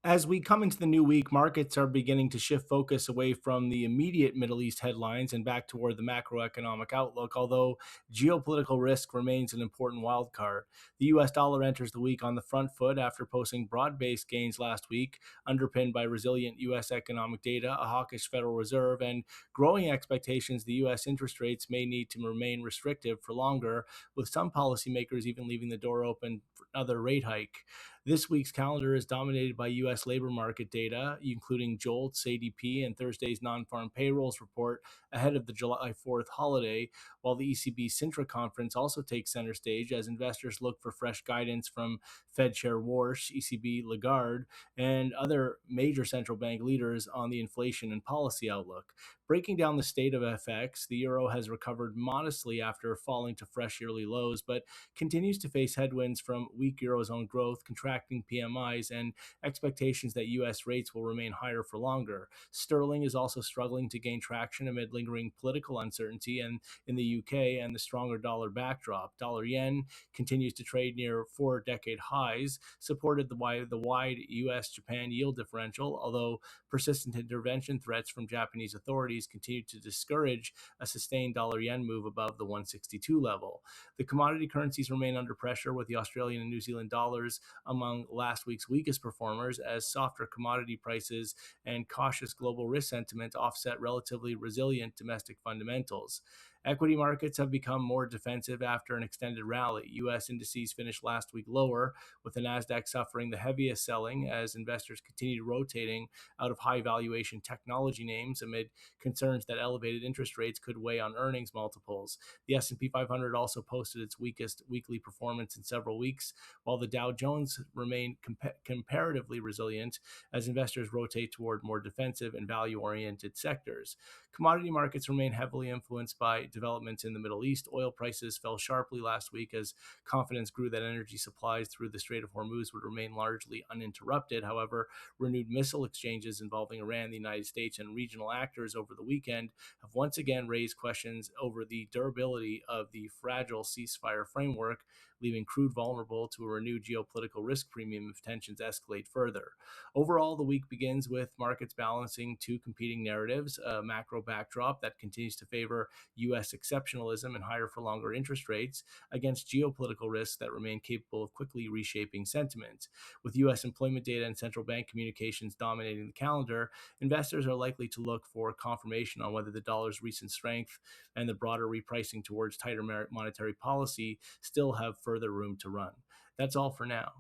As we come into the new week, markets are beginning to shift focus away from the immediate Middle East headlines and back toward the macroeconomic outlook, although geopolitical risk remains an important wild card. The US dollar enters the week on the front foot after posting broad based gains last week, underpinned by resilient US economic data, a hawkish Federal Reserve, and growing expectations the US interest rates may need to remain restrictive for longer, with some policymakers even leaving the door open for another rate hike. This week's calendar is dominated by U.S. labor market data, including JOLTS, ADP, and Thursday's non-farm payrolls report ahead of the July 4th holiday, while the ECB Sintra conference also takes center stage as investors look for fresh guidance from Fed Chair Warsh, ECB Lagarde, and other major central bank leaders on the inflation and policy outlook. Breaking down the state of FX, the euro has recovered modestly after falling to fresh yearly lows, but continues to face headwinds from weak Eurozone growth, contracting PMIs, and expectations that U.S. rates will remain higher for longer. Sterling is also struggling to gain traction amid lingering political uncertainty and in the UK and the stronger dollar backdrop. Dollar yen continues to trade near four-decade highs, supported by the wide U.S.-Japan yield differential, although persistent intervention threats from Japanese authorities continue to discourage a sustained dollar yen move above the 162 level. The commodity currencies remain under pressure, with the Australian and New Zealand dollars among last week's weakest performers, as softer commodity prices and cautious global risk sentiment offset relatively resilient domestic fundamentals. Equity markets have become more defensive after an extended rally. U.S. indices finished last week lower, with the Nasdaq suffering the heaviest selling as investors continued rotating out of high valuation technology names amid concerns that elevated interest rates could weigh on earnings multiples. The S&P 500 also posted its weakest weekly performance in several weeks, while the Dow Jones remained comparatively resilient as investors rotate toward more defensive and value-oriented sectors. Commodity markets remain heavily influenced by developments in the Middle East. Oil prices fell sharply last week as confidence grew that energy supplies through the Strait of Hormuz would remain largely uninterrupted. However, renewed missile exchanges involving Iran, the United States, and regional actors over the weekend have once again raised questions over the durability of the fragile ceasefire framework, leaving crude vulnerable to a renewed geopolitical risk premium if tensions escalate further. Overall, the week begins with markets balancing two competing narratives: a macro backdrop that continues to favor U.S. exceptionalism and higher for longer interest rates against geopolitical risks that remain capable of quickly reshaping sentiment. With U.S. employment data and central bank communications dominating the calendar, investors are likely to look for confirmation on whether the dollar's recent strength and the broader repricing towards tighter monetary policy still have further room to run. That's all for now.